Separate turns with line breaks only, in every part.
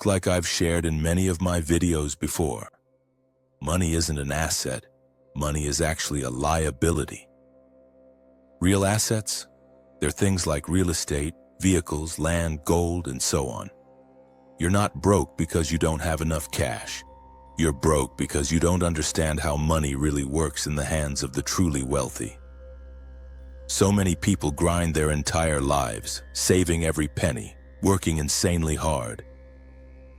Like I've shared in many of my videos before, money isn't an asset. Money is actually a liability. Real assets? They're things like real estate, vehicles, land, gold, and so on. You're not broke because you don't have enough cash. You're broke because you don't understand how money really works in the hands of the truly wealthy. So many people grind their entire lives, saving every penny, working insanely hard,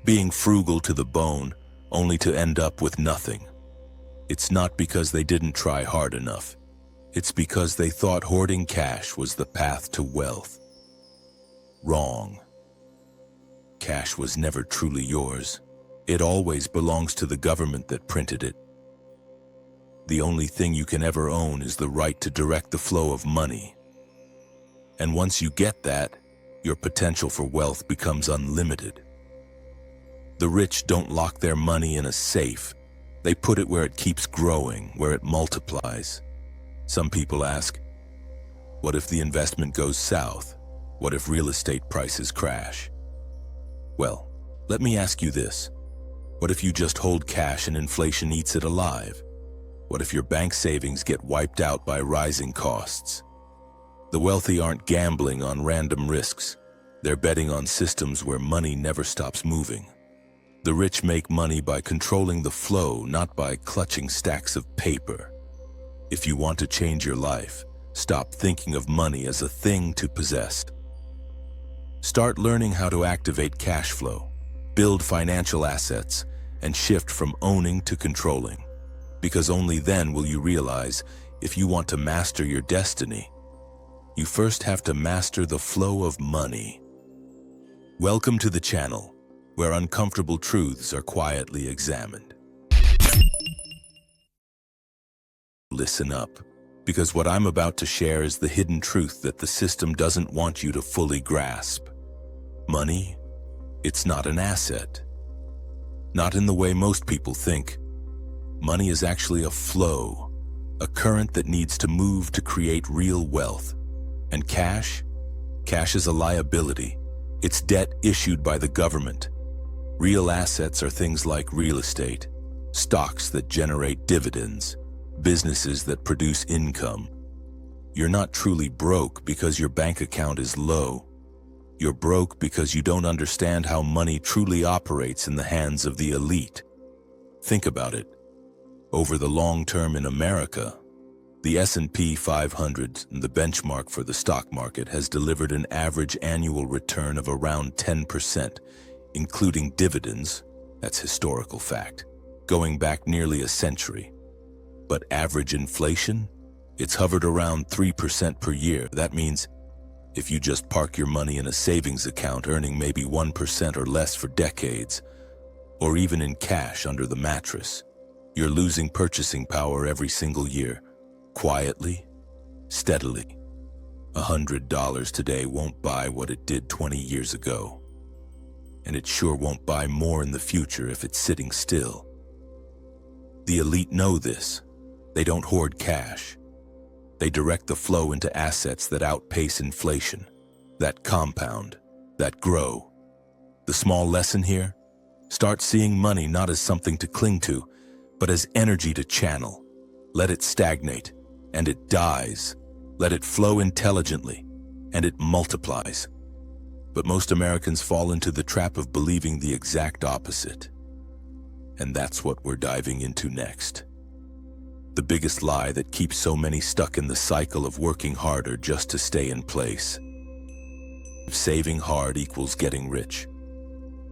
being frugal to the bone, only to end up with nothing. It's not because they didn't try hard enough. It's because they thought hoarding cash was the path to wealth. Wrong. Cash was never truly yours. It always belongs to the government that printed it. The only thing you can ever own is the right to direct the flow of money. And once you get that, your potential for wealth becomes unlimited. The rich don't lock their money in a safe. They put it where it keeps growing, where it multiplies. Some people ask, what if the investment goes south? What if real estate prices crash? Well, let me ask you this. What if you just hold cash and inflation eats it alive? What if your bank savings get wiped out by rising costs? The wealthy aren't gambling on random risks. They're betting on systems where money never stops moving. The rich make money by controlling the flow, not by clutching stacks of paper. If you want to change your life, stop thinking of money as a thing to possess. Start learning how to activate cash flow, build financial assets, and shift from owning to controlling. Because only then will you realize, if you want to master your destiny, you first have to master the flow of money. Welcome to the channel, where uncomfortable truths are quietly examined. Listen up, because what I'm about to share is the hidden truth that the system doesn't want you to fully grasp. Money, it's not an asset. Not in the way most people think. Money is actually a flow, a current that needs to move to create real wealth. And cash? Cash is a liability. It's debt issued by the government. Real assets are things like real estate, stocks that generate dividends, businesses that produce income. You're not truly broke because your bank account is low. You're broke because you don't understand how money truly operates in the hands of the elite. Think about it. Over the long term in America, the S&P 500, the benchmark for the stock market, has delivered an average annual return of around 10%, including dividends, that's historical fact, going back nearly a century. But average inflation? It's hovered around 3% per year. That means if you just park your money in a savings account earning maybe 1% or less for decades, or even in cash under the mattress, you're losing purchasing power every single year, quietly, steadily. $100 today won't buy what it did 20 years ago. And it sure won't buy more in the future if it's sitting still. The elite know this. They don't hoard cash. They direct the flow into assets that outpace inflation, that compound, that grow. The small lesson here? Start seeing money not as something to cling to, but as energy to channel. Let it stagnate, and it dies. Let it flow intelligently, and it multiplies. But most Americans fall into the trap of believing the exact opposite. And that's what we're diving into next. The biggest lie that keeps so many stuck in the cycle of working harder just to stay in place. Saving hard equals getting rich.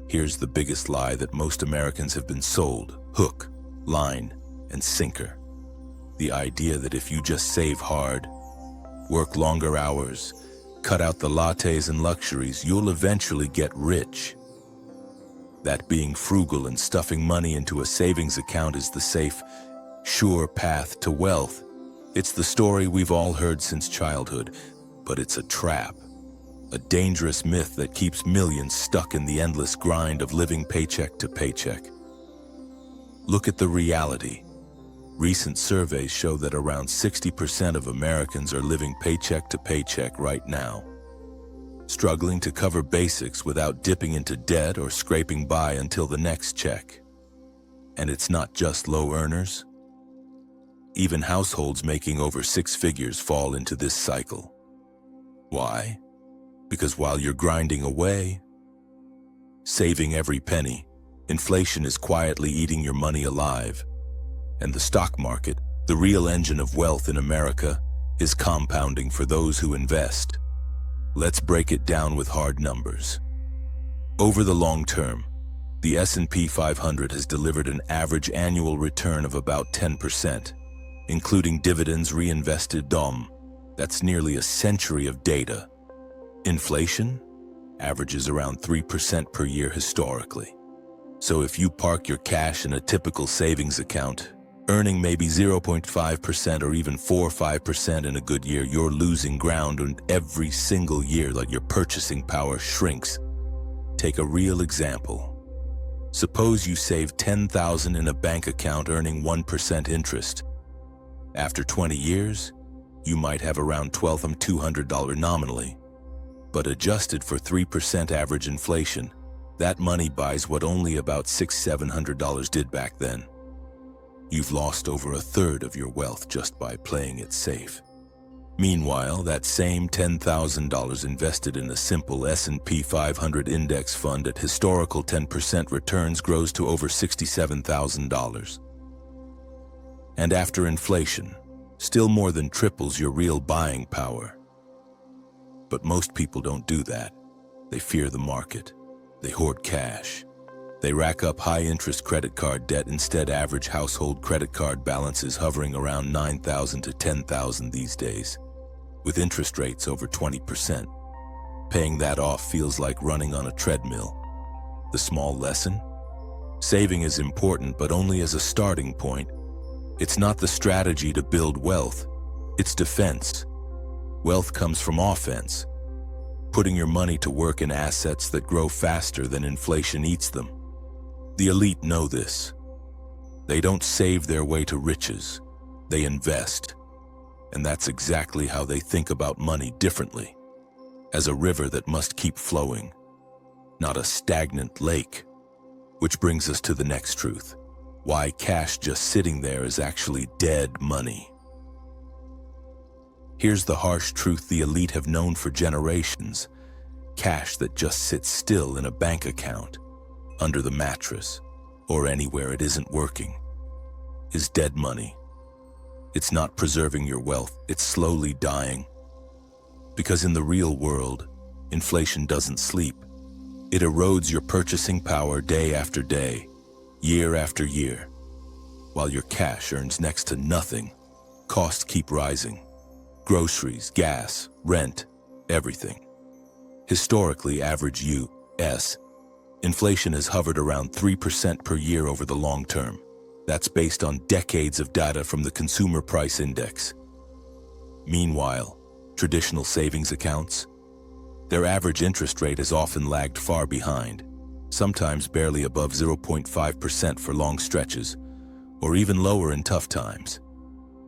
Here's the biggest lie that most Americans have been sold: hook, line, and sinker. The idea that if you just save hard, work longer hours, cut out the lattes and luxuries, you'll eventually get rich. That being frugal and stuffing money into a savings account is the safe, sure path to wealth. It's the story we've all heard since childhood, but it's a trap. A dangerous myth that keeps millions stuck in the endless grind of living paycheck to paycheck. Look at the reality. Recent surveys show that around 60% of Americans are living paycheck to paycheck right now. struggling to cover basics without dipping into debt or scraping by until the next check. And it's not just low earners. Even households making over 6 figures fall into this cycle. Why? Because while you're grinding away, saving every penny, inflation is quietly eating your money alive. And the stock market, the real engine of wealth in America, is compounding for those who invest. Let's break it down with hard numbers. Over the long term, the S&P 500 has delivered an average annual return of about 10%, including dividends reinvested. That's nearly a century of data. Inflation averages around 3% per year historically. So if you park your cash in a typical savings account, earning maybe 0.5% or even 4 or 5% in a good year, you're losing ground, and every single year that your purchasing power shrinks. Take a real example. Suppose you save $10,000 in a bank account earning 1% interest. After 20 years, you might have around $1,200 nominally. But adjusted for 3% average inflation, that money buys what only about $600–700 did back then. You've lost over a third of your wealth just by playing it safe. Meanwhile, that same $10,000 invested in a simple S&P 500 index fund at historical 10% returns grows to over $67,000. And after inflation, still more than triples your real buying power. But most people don't do that. They fear the market. They hoard cash. They rack up high-interest credit card debt. Instead, average household credit card balances hovering around $9,000 to $10,000 these days, with interest rates over 20%. Paying that off feels like running on a treadmill. The small lesson? Saving is important, but only as a starting point. It's not the strategy to build wealth. It's defense. Wealth comes from offense, putting your money to work in assets that grow faster than inflation eats them. The elite know this. They don't save their way to riches. They invest. And that's exactly how they think about money differently. As a river that must keep flowing, not a stagnant lake. Which brings us to the next truth. Why cash just sitting there is actually dead money. Here's the harsh truth the elite have known for generations. Cash that just sits still in a bank account, under the mattress, or anywhere it isn't working, is dead money. It's not preserving your wealth, it's slowly dying. Because in the real world, inflation doesn't sleep. It erodes your purchasing power day after day, year after year. While your cash earns next to nothing, costs keep rising. Groceries, gas, rent, everything. Historically, average U.S. inflation has hovered around 3% per year over the long term. That's based on decades of data from the Consumer Price Index. Meanwhile, traditional savings accounts, their average interest rate has often lagged far behind, sometimes barely above 0.5% for long stretches, or even lower in tough times.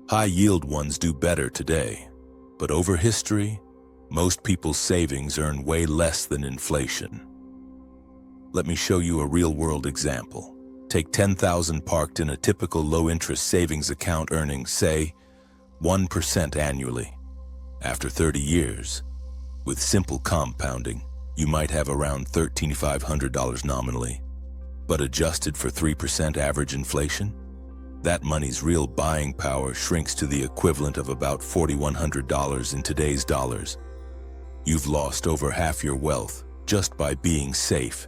High-yield ones do better today, but over history, most people's savings earn way less than inflation. Let me show you a real-world example. Take $10,000 parked in a typical low-interest savings account earning, say, 1% annually. After 30 years, with simple compounding, you might have around $1,300 nominally. But adjusted for 3% average inflation, that money's real buying power shrinks to the equivalent of about $4,100 in today's dollars. You've lost over half your wealth just by being safe.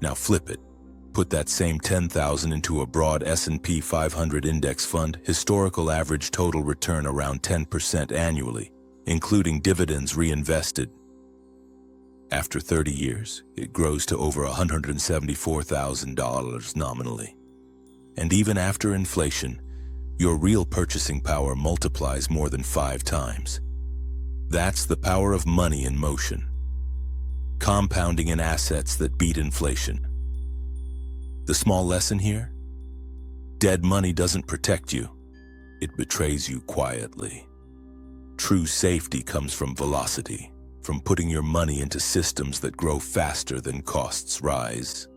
Now flip it. Put that same $10,000 into a broad S&P 500 index fund, historical average total return around 10% annually, including dividends reinvested. After 30 years, it grows to over $174,000 nominally. And even after inflation, your real purchasing power multiplies more than 5 times. That's the power of money in motion. Compounding in assets that beat inflation. The small lesson here? Dead money doesn't protect you. It betrays you quietly. True safety comes from velocity, from putting your money into systems that grow faster than costs rise.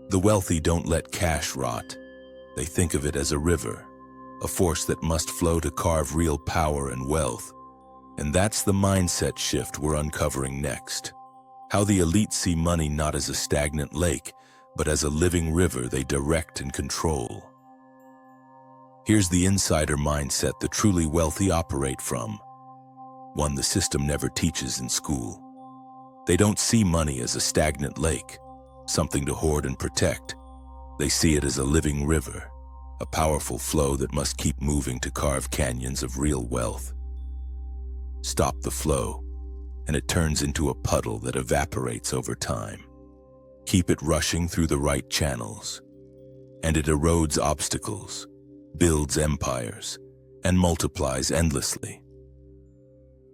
The wealthy don't let cash rot. They think of it as a river, a force that must flow to carve real power and wealth. And that's the mindset shift we're uncovering next. How the elite see money not as a stagnant lake, but as a living river they direct and control. Here's the insider mindset the truly wealthy operate from, one the system never teaches in school. They don't see money as a stagnant lake, something to hoard and protect. They see it as a living river, a powerful flow that must keep moving to carve canyons of real wealth. Stop the flow, and it turns into a puddle that evaporates over time. Keep it rushing through the right channels, and it erodes obstacles, builds empires, and multiplies endlessly.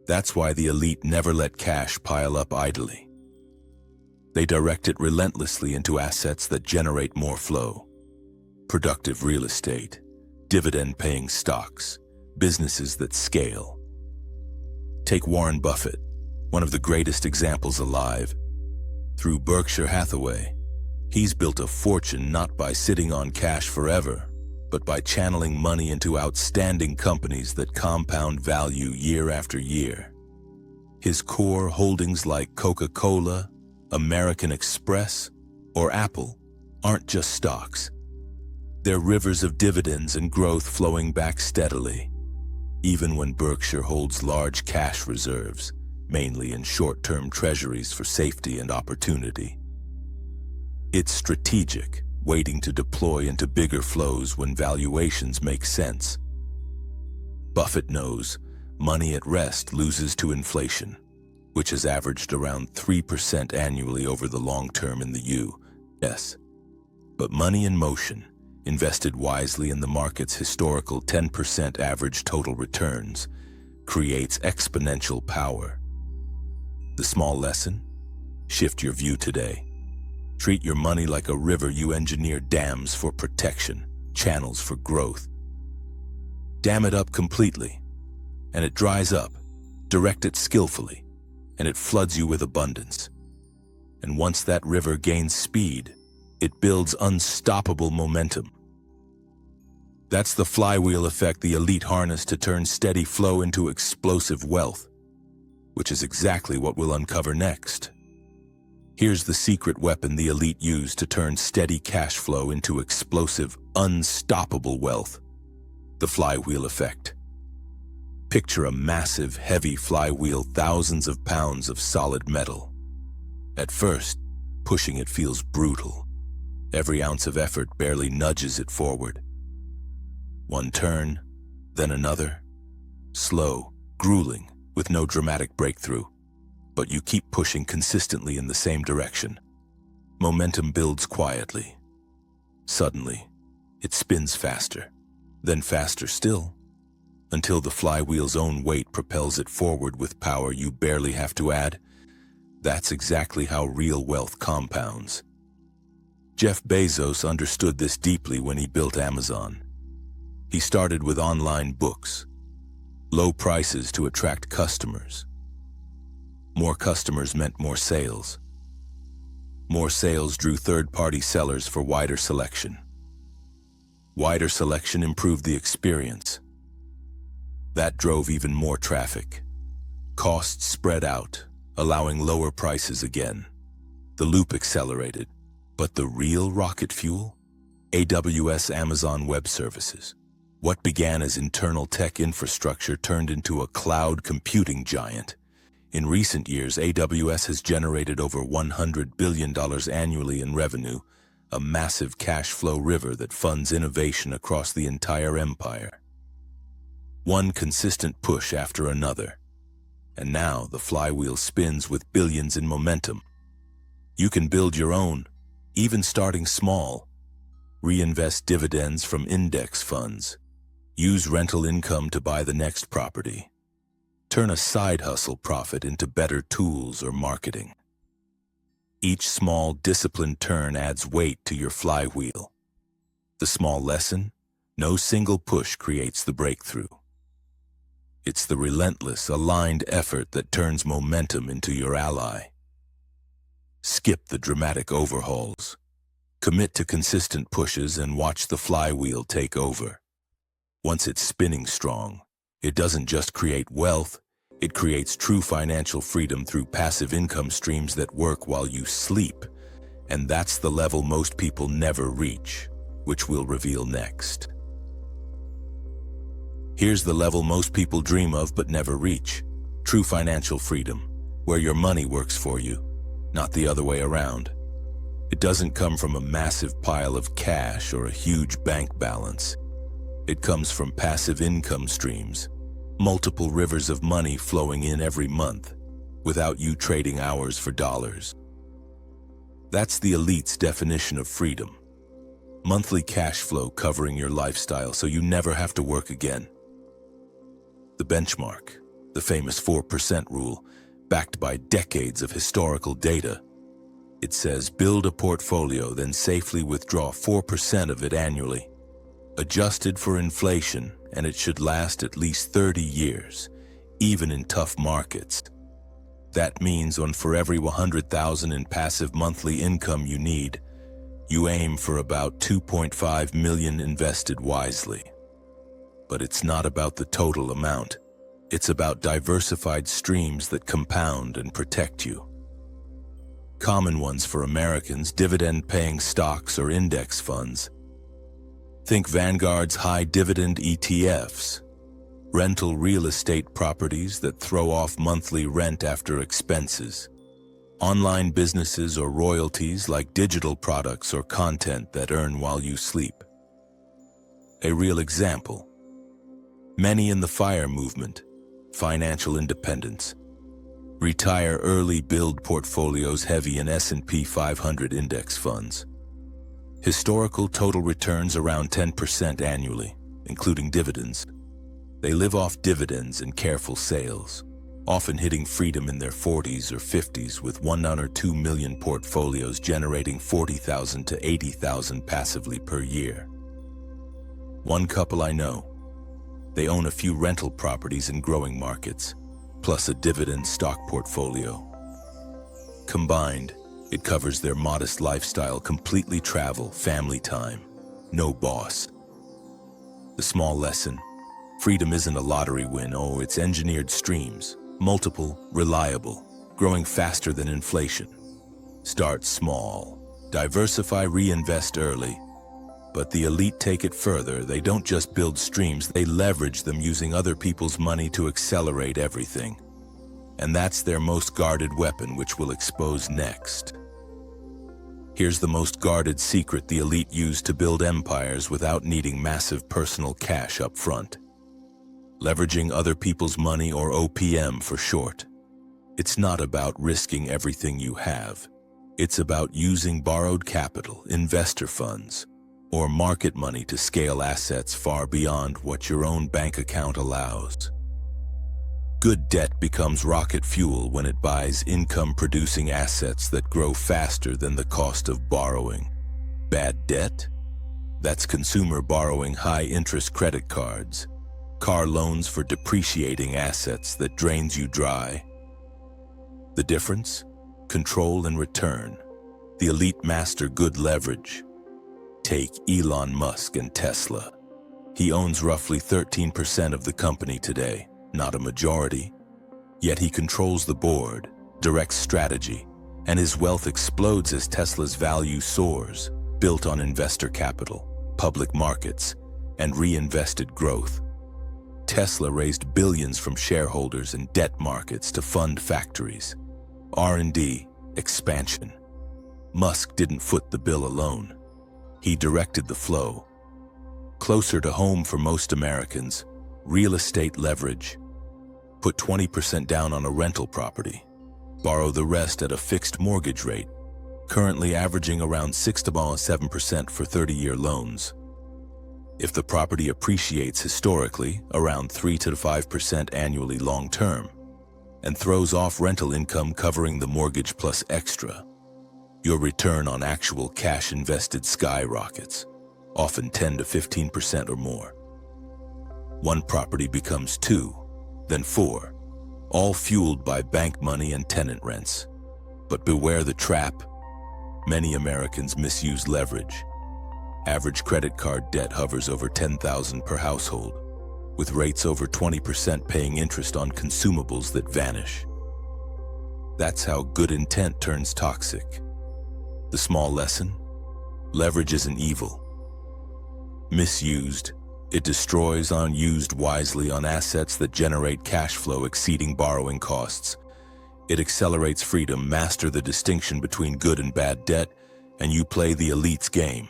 That's why the elite never let cash pile up idly. They direct it relentlessly into assets that generate more flow. Productive real estate, dividend-paying stocks, businesses that scale. Take Warren Buffett, one of the greatest examples alive. Through Berkshire Hathaway, he's built a fortune not by sitting on cash forever, but by channeling money into outstanding companies that compound value year after year. His core holdings like Coca-Cola, American Express, or Apple aren't just stocks. They're rivers of dividends and growth flowing back steadily, even when Berkshire holds large cash reserves, mainly in short-term treasuries for safety and opportunity. It's strategic, waiting to deploy into bigger flows when valuations make sense. Buffett knows money at rest loses to inflation, which has averaged around 3% annually over the long term in the U.S. But money in motion, invested wisely in the market's historical 10% average total returns, creates exponential power. The small lesson? Shift your view today. Treat your money like a river you engineer dams for protection, channels for growth. Dam it up completely, and it dries up. Direct it skillfully, and it floods you with abundance. And once that river gains speed, it builds unstoppable momentum. That's the flywheel effect the elite harness to turn steady flow into explosive wealth, which is exactly what we'll uncover next. Here's the secret weapon the elite use to turn steady cash flow into explosive, unstoppable wealth: the flywheel effect. Picture a massive, heavy flywheel, thousands of pounds of solid metal. At first, pushing it feels brutal. Every ounce of effort barely nudges it forward. One turn, then another. Slow, grueling, with no dramatic breakthrough. But you keep pushing consistently in the same direction. Momentum builds quietly. Suddenly, it spins faster, then faster still, until the flywheel's own weight propels it forward with power you barely have to add. That's exactly how real wealth compounds. Jeff Bezos understood this deeply when he built Amazon. He started with online books, low prices to attract customers. More customers meant more sales. More sales drew third-party sellers for wider selection. Wider selection improved the experience. That drove even more traffic. Costs spread out, allowing lower prices again. The loop accelerated. But the real rocket fuel? AWS, Amazon Web Services. What began as internal tech infrastructure turned into a cloud computing giant. In recent years, AWS has generated over $100 billion annually in revenue, a massive cash flow river that funds innovation across the entire empire. One consistent push after another. And now the flywheel spins with billions in momentum. You can build your own, even starting small. Reinvest dividends from index funds. Use rental income to buy the next property. Turn a side hustle profit into better tools or marketing. Each small, disciplined turn adds weight to your flywheel. The small lesson? No single push creates the breakthrough. It's the relentless, aligned effort that turns momentum into your ally. Skip the dramatic overhauls. Commit to consistent pushes and watch the flywheel take over. Once it's spinning strong, it doesn't just create wealth, it creates true financial freedom through passive income streams that work while you sleep. And that's the level most people never reach, which we'll reveal next. Here's the level most people dream of but never reach. True financial freedom, where your money works for you, not the other way around. It doesn't come from a massive pile of cash or a huge bank balance. It comes from passive income streams, multiple rivers of money flowing in every month, without you trading hours for dollars. That's the elite's definition of freedom. Monthly cash flow covering your lifestyle so you never have to work again. The benchmark, the famous 4% rule, backed by decades of historical data. It says build a portfolio, then safely withdraw 4% of it annually, adjusted for inflation, and it should last at least 30 years, even in tough markets. That means for every $100,000 in passive monthly income you need, you aim for about $2.5 million invested wisely. But it's not about the total amount. It's about diversified streams that compound and protect you. Common ones for Americans: dividend-paying stocks or index funds. Think Vanguard's high-dividend ETFs. Rental real estate properties that throw off monthly rent after expenses. Online businesses or royalties like digital products or content that earn while you sleep. A real example. Many in the FIRE movement, financial independence. Retire early, build portfolios heavy in S&P 500 index funds. Historical total returns around 10% annually, including dividends. They live off dividends and careful sales, often hitting freedom in their 40s or 50s with 1 or 2 million portfolios generating $40,000 to $80,000 passively per year. One couple I know, they own a few rental properties in growing markets, plus a dividend stock portfolio. Combined, it covers their modest lifestyle, completely travel, family time, no boss. The small lesson: freedom isn't a lottery win, it's engineered streams, multiple, reliable, growing faster than inflation. Start small, diversify, reinvest early. But the elite take it further. They don't just build streams, they leverage them using other people's money to accelerate everything. And that's their most guarded weapon, which we'll expose next. Here's the most guarded secret the elite use to build empires without needing massive personal cash up front. Leveraging other people's money, or OPM for short. It's not about risking everything you have. It's about using borrowed capital, investor funds, or market money to scale assets far beyond what your own bank account allows. Good debt becomes rocket fuel when it buys income-producing assets that grow faster than the cost of borrowing. Bad debt? That's consumer borrowing, high-interest credit cards, car loans for depreciating assets that drains you dry. The difference? Control and return. The elite master good leverage. Take Elon Musk and Tesla. He owns roughly 13% of the company today, not a majority. Yet he controls the board, directs strategy, and his wealth explodes as Tesla's value soars, built on investor capital, public markets, and reinvested growth. Tesla raised billions from shareholders and debt markets to fund factories, R&D, expansion. Musk didn't foot the bill alone. He directed the flow. Closer to home for most Americans, real estate leverage. Put 20% down on a rental property. Borrow the rest at a fixed mortgage rate, currently averaging around 6 to 7% for 30-year loans. If the property appreciates historically, around 3 to 5% annually long-term, and throws off rental income covering the mortgage plus extra, your return on actual cash invested skyrockets, often 10 to 15% or more. One property becomes 2, then 4, all fueled by bank money and tenant rents. But beware the trap. Many Americans misuse leverage. Average credit card debt hovers over $10,000 per household, with rates over 20% paying interest on consumables that vanish. That's how good intent turns toxic. The small lesson? Leverage isn't evil. Misused, it destroys. Unused wisely on assets that generate cash flow exceeding borrowing costs. It accelerates freedom. Master the distinction between good and bad debt, and you play the elite's game.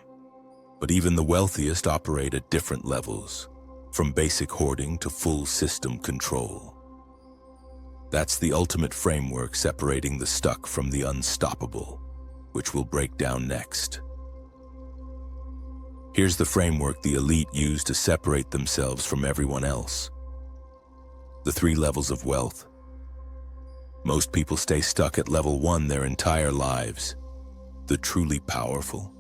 But even the wealthiest operate at different levels, from basic hoarding to full system control. That's the ultimate framework separating the stuck from the unstoppable, which we'll break down next. Here's the framework the elite use to separate themselves from everyone else. The 3 levels of wealth. Most people stay stuck at level 1 their entire lives. The truly powerful.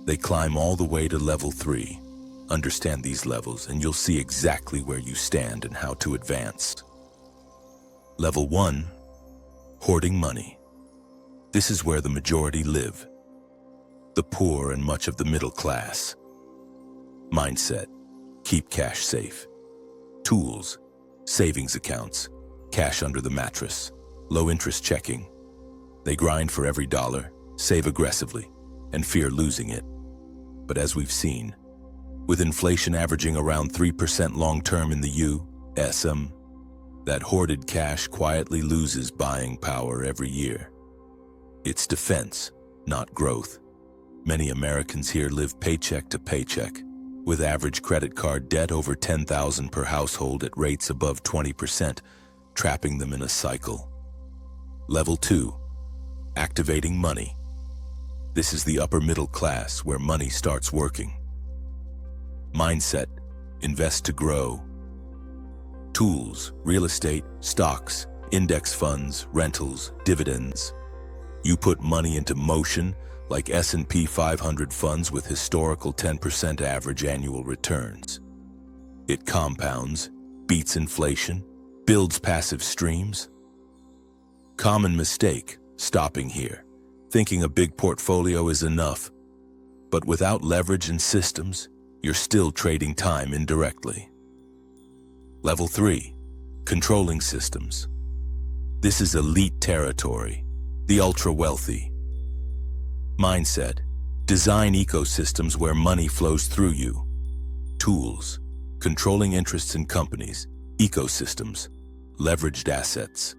They climb all the way to level 3. Understand these levels and you'll see exactly where you stand and how to advance. Level 1, hoarding money. This is where the majority live. The poor and much of the middle class. Mindset, keep cash safe. Tools, savings accounts, cash under the mattress, low interest checking. They grind for every dollar, save aggressively, and fear losing it. But as we've seen, with inflation averaging around 3% long-term in the U.S., that hoarded cash quietly loses buying power every year. It's defense, not growth. Many Americans here live paycheck to paycheck, with average credit card debt over $10,000 per household at rates above 20%, trapping them in a cycle. Level 2, activating money. This is the upper middle class where money starts working. Mindset, invest to grow. Tools, real estate, stocks, index funds, rentals, dividends. You put money into motion like S&P 500 funds with historical 10% average annual returns. It compounds, beats inflation, builds passive streams. Common mistake, stopping here, thinking a big portfolio is enough. But without leverage and systems, you're still trading time indirectly. Level 3, controlling systems. This is elite territory, the ultra-wealthy. Mindset, design ecosystems where money flows through you. Tools, controlling interests in companies, ecosystems, leveraged assets.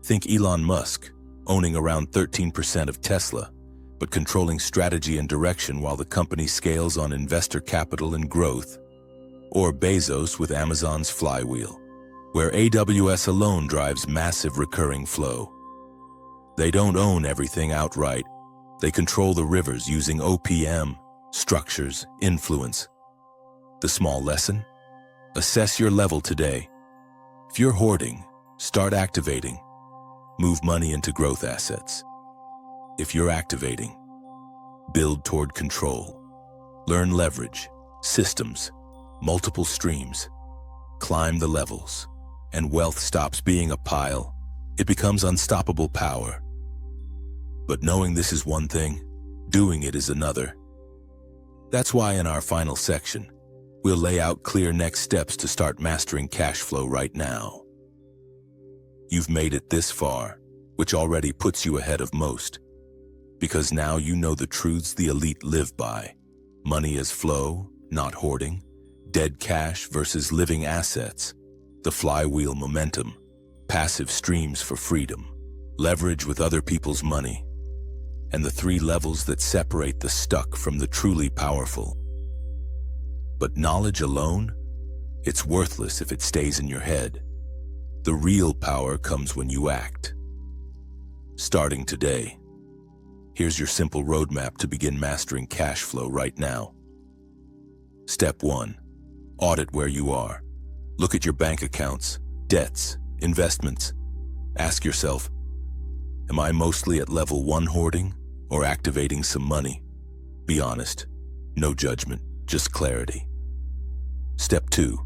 Think Elon Musk, owning around 13% of Tesla, but controlling strategy and direction while the company scales on investor capital and growth. Or Bezos with Amazon's flywheel, where AWS alone drives massive recurring flow. They don't own everything outright. They control the rivers using OPM, structures, influence. The small lesson? Assess your level today. If you're hoarding, start activating. Move money into growth assets. If you're activating, build toward control. Learn leverage, systems, multiple streams. Climb the levels, and wealth stops being a pile. It becomes unstoppable power. But knowing this is one thing, doing it is another. That's why in our final section, we'll lay out clear next steps to start mastering cash flow right now. You've made it this far, which already puts you ahead of most. Because now you know the truths the elite live by. Money as flow, not hoarding. Dead cash versus living assets. The flywheel momentum. Passive streams for freedom. Leverage with other people's money. And the 3 levels that separate the stuck from the truly powerful. But knowledge alone? It's worthless if it stays in your head. The real power comes when you act. Starting today, here's your simple roadmap to begin mastering cash flow right now. Step 1. Audit where you are. Look at your bank accounts, debts, investments. Ask yourself, am I mostly at level 1 hoarding or activating some money? Be honest. No judgment, just clarity. Step 2.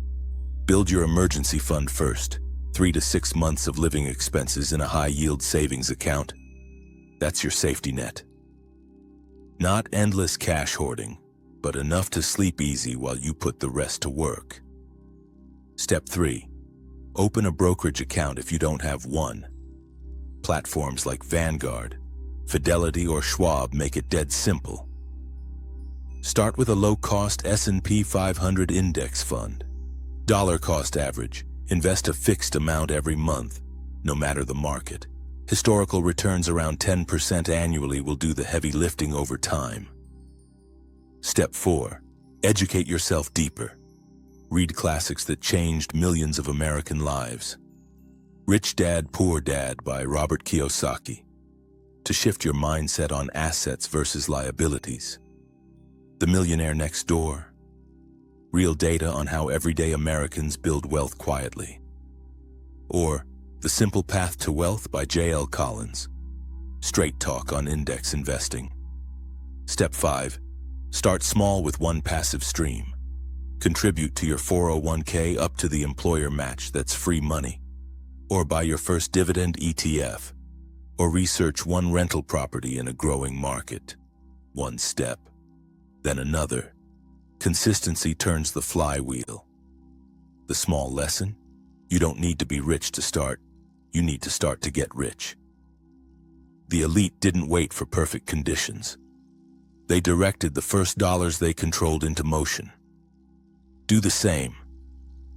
Build your emergency fund first. 3 to 6 months of living expenses in a high-yield savings account. That's your safety net. Not endless cash hoarding, but enough to sleep easy while you put the rest to work. Step 3. Open a brokerage account if you don't have one. Platforms like Vanguard, Fidelity, or Schwab make it dead simple. Start with a low-cost S&P 500 index fund. Dollar cost average. Invest a fixed amount every month, no matter the market. Historical returns around 10% annually will do the heavy lifting over time. Step 4. Educate yourself deeper. Read classics that changed millions of American lives. Rich Dad, Poor Dad by Robert Kiyosaki, to shift your mindset on assets versus liabilities. The Millionaire Next Door. Real data on how everyday Americans build wealth quietly. Or The Simple Path to Wealth by J.L. Collins. Straight talk on index investing. Step 5. Start small with one passive stream. Contribute to your 401k up to the employer match, that's free money. Or buy your first dividend ETF. Or research one rental property in a growing market. One step, then another. Consistency turns the flywheel. The small lesson? You don't need to be rich to start. You need to start to get rich. The elite didn't wait for perfect conditions. They directed the first dollars they controlled into motion. Do the same,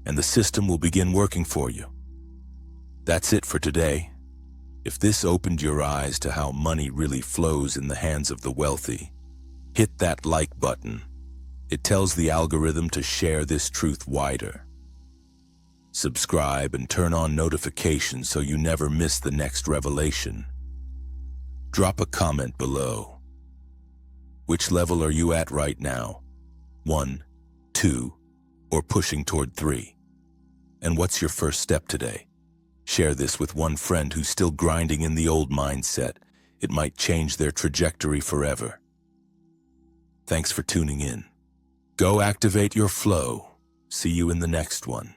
and the system will begin working for you. That's it for today. If this opened your eyes to how money really flows in the hands of the wealthy, hit that like button. It tells the algorithm to share this truth wider. Subscribe and turn on notifications so you never miss the next revelation. Drop a comment below. Which level are you at right now? 1, 2, or pushing toward 3? And what's your first step today? Share this with one friend who's still grinding in the old mindset. It might change their trajectory forever. Thanks for tuning in. Go activate your flow. See you in the next one.